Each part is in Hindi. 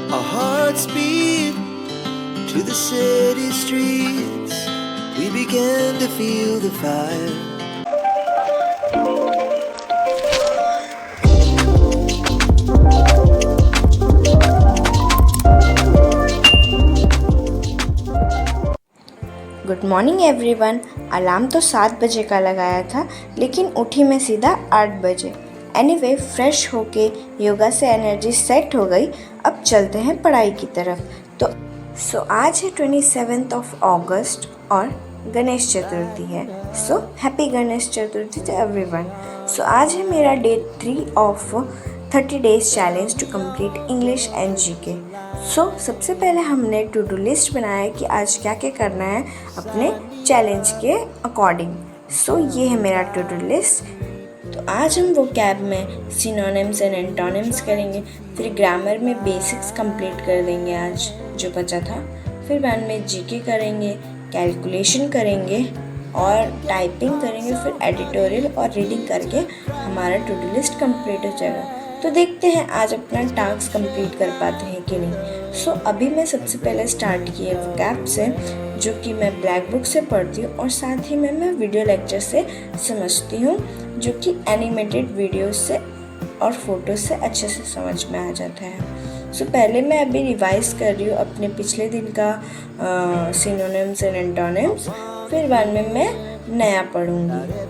Our hearts beat to the city streets. We began to feel the fire. Good morning everyone. Alarm तो 7 बजे का लगाया था, लेकिन उठी मैं सीधा 8 बजे। एनीवे, फ्रेश होके योगा से एनर्जी सेट हो गई। अब चलते हैं पढ़ाई की तरफ। तो आज है 27 ऑफ अगस्त और गणेश चतुर्थी है। So happy Ganesh Chaturthi to everyone. So आज है मेरा day 3 of 30 days challenge to complete English and GK. So सबसे पहले हमने टू डू लिस्ट बनाया कि आज क्या क्या करना है अपने चैलेंज के अकॉर्डिंग। सो ये है मेरा टू डू लिस्ट। तो आज हम वोकैब में सिनोनिम्स एंड एंटोनिम्स करेंगे, फिर ग्रामर में बेसिक्स कंप्लीट कर देंगे आज जो बचा था, फिर बाद में जीके करेंगे, कैलकुलेशन करेंगे और टाइपिंग करेंगे, फिर एडिटोरियल और रीडिंग करके हमारा टू डू लिस्ट कंप्लीट हो जाएगा। तो देखते हैं आज अपना टास्क कंप्लीट कर पाते हैं कि नहीं। सो अभी मैं सबसे पहले स्टार्ट किए वोकैब से, जो कि मैं ब्लैक बुक से पढ़ती हूँ और साथ ही में मैं वीडियो लेक्चर से समझती हूँ, जो कि एनिमेटेड वीडियो से और फोटो से अच्छे से समझ में आ जाता है। सो पहले मैं अभी रिवाइज कर रही हूँ अपने पिछले दिन का सिनोनिम्स एंड एंटोनिम्स, फिर बाद में मैं नया पढ़ूँगी।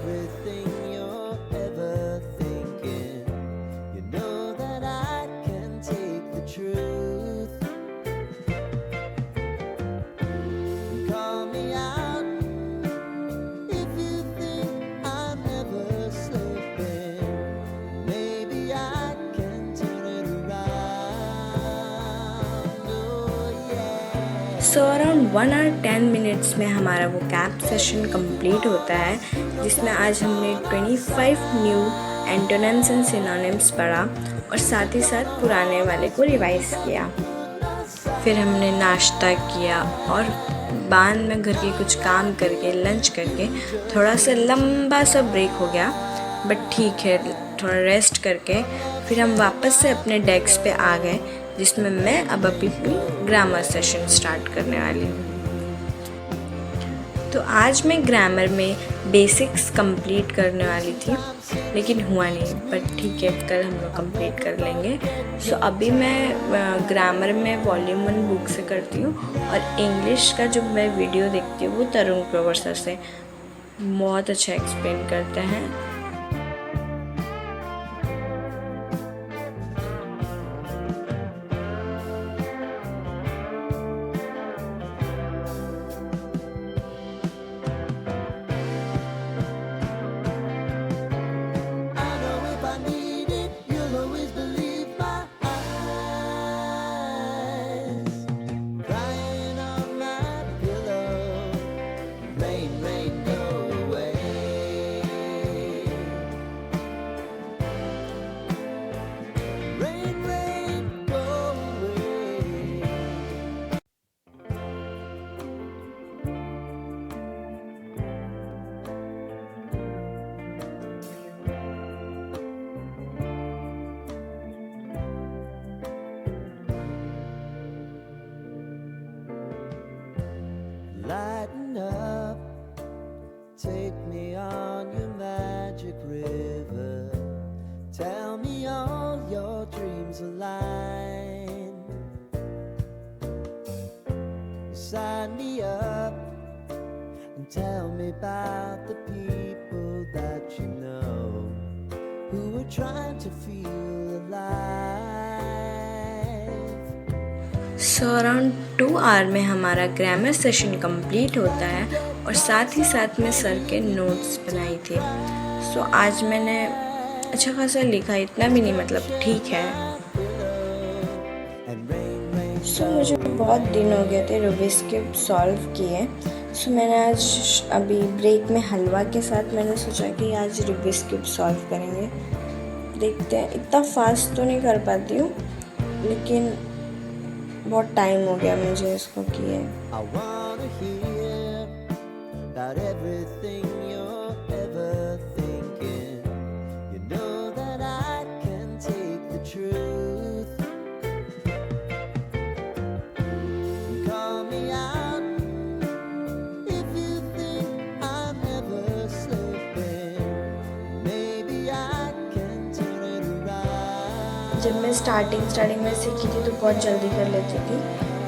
सो अराउंड 1 आवर 10 मिनट्स में हमारा वो कैब सेशन कंप्लीट होता है, जिसमें आज हमने 25 न्यू एंटोनिम्स एंड सिनोनिम्स पढ़ा और साथ ही साथ पुराने वाले को रिवाइज किया। फिर हमने नाश्ता किया और बाद में घर के कुछ काम करके लंच करके थोड़ा सा लंबा सा ब्रेक हो गया, बट ठीक है, थोड़ा रेस्ट करके फिर हम वापस से अपने डेस्क पे आ गए, जिसमें मैं अब अपनी ग्रामर सेशन स्टार्ट करने वाली हूँ। तो आज मैं ग्रामर में बेसिक्स कंप्लीट करने वाली थी, लेकिन हुआ नहीं, बट ठीक है, कल हम लोग कंप्लीट कर लेंगे। सो अभी मैं ग्रामर में वॉल्यूम 1 बुक से करती हूँ और इंग्लिश का जो मैं वीडियो देखती हूँ वो तरुण ग्रोवर सर से, बहुत अच्छा एक्सप्लेन करते हैं। Lighten up, take me on your magic river. Tell me all your dreams align. Sign me up and tell me about the people that you know who are trying to feel alive. So around 2 hour में हमारा ग्रामर सेशन कंप्लीट होता है और साथ ही साथ में सर के नोट्स बनाई थी। सो आज मैंने अच्छा खासा लिखा, इतना भी नहीं, मतलब ठीक है। सो मुझे बहुत दिन हो गए थे रूबिक्स क्यूब सॉल्व किए। सो मैंने आज अभी ब्रेक में हलवा के साथ मैंने सोचा कि आज रूबिक्स क्यूब सॉल्व करेंगे। देखते हैं, इतना फास्ट तो नहीं कर पाती हूँ, लेकिन बहुत टाइम हो गया मुझे इसको किए। स्टार्टिंग में सीखी थी तो बहुत जल्दी कर लेती थी,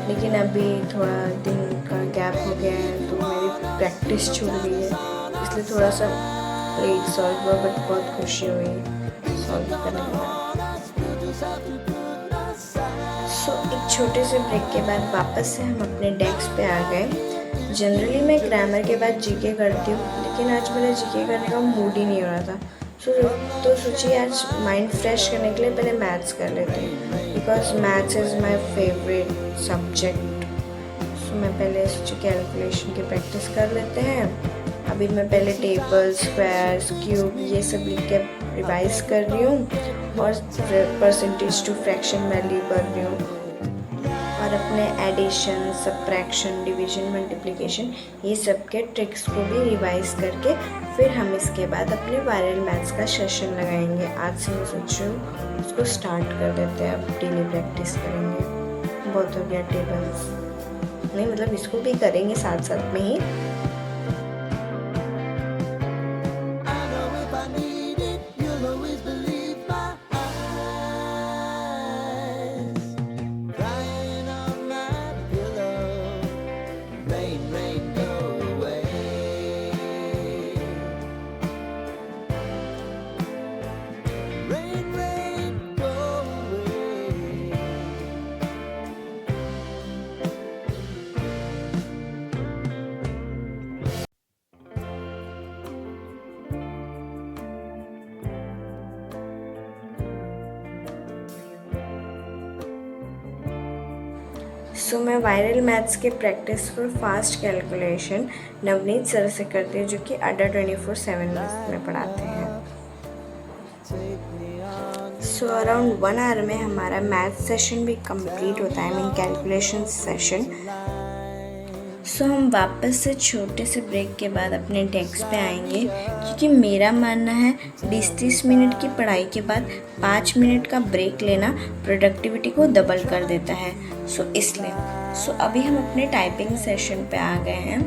लेकिन अभी थोड़ा दिन का गैप हो गया है तो मेरी प्रैक्टिस छूट गई है, इसलिए थोड़ा सा लेट सॉल्व हुआ, बट बहुत खुशी हुई सॉल्व करने के बाद। एक छोटे से ब्रेक के बाद वापस से हम अपने डेस्क पे आ गए। जनरली मैं ग्रामर के बाद जीके करती हूँ, लेकिन आज मेरा जीके करने का मूड ही नहीं हो रहा था। तो सोचिए आज माइंड फ्रेश करने के लिए पहले मैथ्स कर लेते हैं, because maths is my favourite subject. So मैं पहले सोची कैलकुलेशन की प्रैक्टिस कर लेते हैं। अभी मैं पहले टेबल, स्क्वायर्स, क्यूब ये सब लिख के रिवाइज कर रही हूँ और परसेंटेज टू फ्रैक्शन वैल्यू कर रही हूँ, और अपने एडिशन, सब्ट्रैक्शन, डिवीजन, मल्टीप्लिकेशन ये सब के ट्रिक्स को भी रिवाइज करके फिर हम इसके बाद अपने वायरल मैथ्स का सेशन लगाएंगे। आज से मैं सोच रही हूँ उसको स्टार्ट कर देते हैं, अब डेली प्रैक्टिस करेंगे। बहुत हो गया टेबल्स, नहीं मतलब इसको भी करेंगे साथ साथ में ही। सो मैं वायरल मैथ्स के practice for fast calculation Navneet sir से करती हूँ, जो कि अड्डा 24/7 में पढ़ाते हैं। सो अराउंड 1 आवर में हमारा मैथ्स सेशन भी कंप्लीट होता है, मीन कैलकुलेशन सेशन। सो हम वापस से छोटे से ब्रेक के बाद अपने डेस्क पे आएंगे, क्योंकि मेरा मानना है 20-30 मिनट की पढ़ाई के बाद 5 मिनट का ब्रेक लेना प्रोडक्टिविटी को डबल कर देता है। इसलिए अभी हम अपने टाइपिंग सेशन पे आ गए हैं।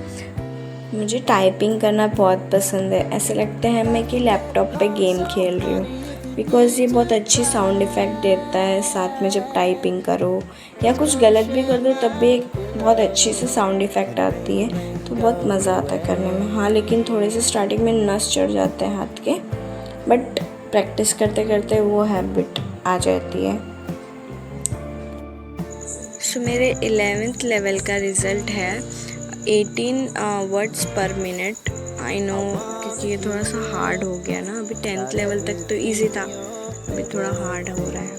मुझे टाइपिंग करना बहुत पसंद है, ऐसा लगता है मैं कि लैपटॉप पे गेम खेल रही हूँ, बिकॉज़ ये बहुत अच्छी साउंड इफ़ेक्ट देता है। साथ में जब टाइपिंग करो या कुछ गलत भी कर दो तब भी एक बहुत अच्छी से साउंड इफ़ेक्ट आती है, तो बहुत मज़ा आता है करने में। हाँ, लेकिन थोड़े से स्टार्टिंग में नस चढ़ जाते हैं हाथ के, बट प्रैक्टिस करते करते वो हैबिट आ जाती है। सो मेरे 11th लेवल का रिज़ल्ट है 18 वर्ड्स पर मिनट। आई नो, क्योंकि ये थोड़ा सा हार्ड हो गया ना। अभी 10th लेवल तक तो इजी था, अभी थोड़ा हार्ड हो रहा है।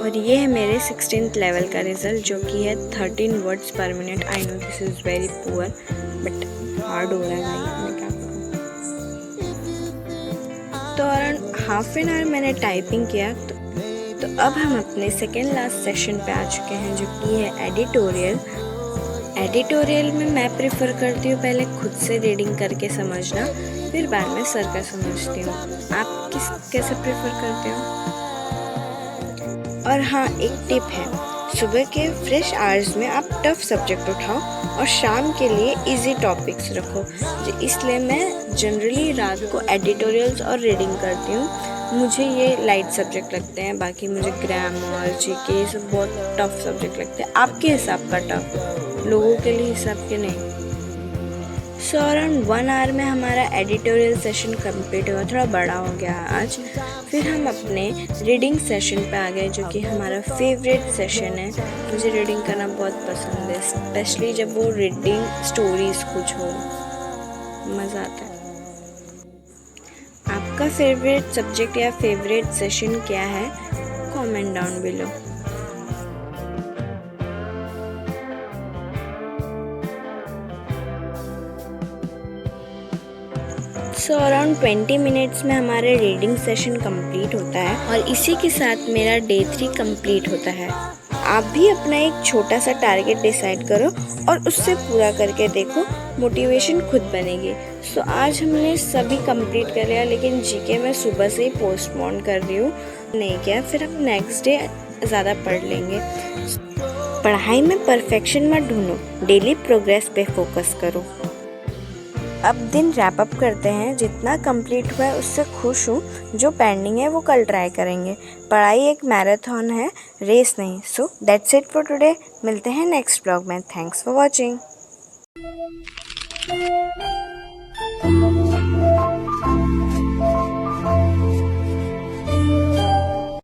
और ये है मेरे 16th लेवल का रिज़ल्ट, जो कि है 13 वर्ड्स पर minute. I know this is very poor, but hard हो रहा है भाई, मैं क्या करूँ। तो अराउंड हाफ एन आवर मैंने टाइपिंग किया। तो अब हम अपने सेकेंड लास्ट सेशन पे आ चुके हैं, जो कि है एडिटोरियल। एडिटोरियल में मैं प्रेफर करती हूँ पहले खुद से रीडिंग करके समझना, फिर बाद में सर का समझती हूँ। आप कैसे प्रेफर करते हो? और हाँ, एक टिप है, सुबह के फ्रेश आवर्स में आप टफ सब्जेक्ट उठाओ और शाम के लिए इजी टॉपिक्स रखो। इसलिए मैं जनरली रात को एडिटोरियल्स और रीडिंग करती हूँ। मुझे ये लाइट सब्जेक्ट लगते हैं, बाकी मुझे ग्रामर, जीके ये सब बहुत टफ सब्जेक्ट लगते हैं। आपके हिसाब का टफ, लोगों के लिए हिसाब के नहीं। सो अराउंड 1 आवर में हमारा एडिटोरियल सेशन कंप्लीट हुआ, थोड़ा बड़ा हो गया आज। फिर हम अपने रीडिंग सेशन पे आ गए, जो कि हमारा फेवरेट सेशन है। मुझे रीडिंग करना बहुत पसंद है, स्पेशली जब वो रीडिंग स्टोरीज कुछ हो, मज़ा आता है। आपका फेवरेट सब्जेक्ट या फेवरेट सेशन क्या है? Comment down below. So around 20 minutes में हमारा रीडिंग सेशन कंप्लीट होता है, और इसी के साथ मेरा डे 3 कंप्लीट होता है। आप भी अपना एक छोटा सा टारगेट डिसाइड करो और उससे पूरा करके देखो, मोटिवेशन खुद बनेगी। सो आज हमने सभी कंप्लीट कर लिया, लेकिन जीके मैं सुबह से ही पोस्टपोन कर रही हूँ, नहीं किया। फिर हम नेक्स्ट डे ज़्यादा पढ़ लेंगे। पढ़ाई में परफेक्शन मत ढूंढो, डेली प्रोग्रेस पे फोकस करो। अब दिन रैप अप करते हैं। जितना कंप्लीट हुआ है उससे खुश हूँ, जो पेंडिंग है वो कल ट्राई करेंगे। पढ़ाई एक मैराथन है, रेस नहीं। So that's it for today. मिलते हैं नेक्स्ट ब्लॉग में। Thanks for watching.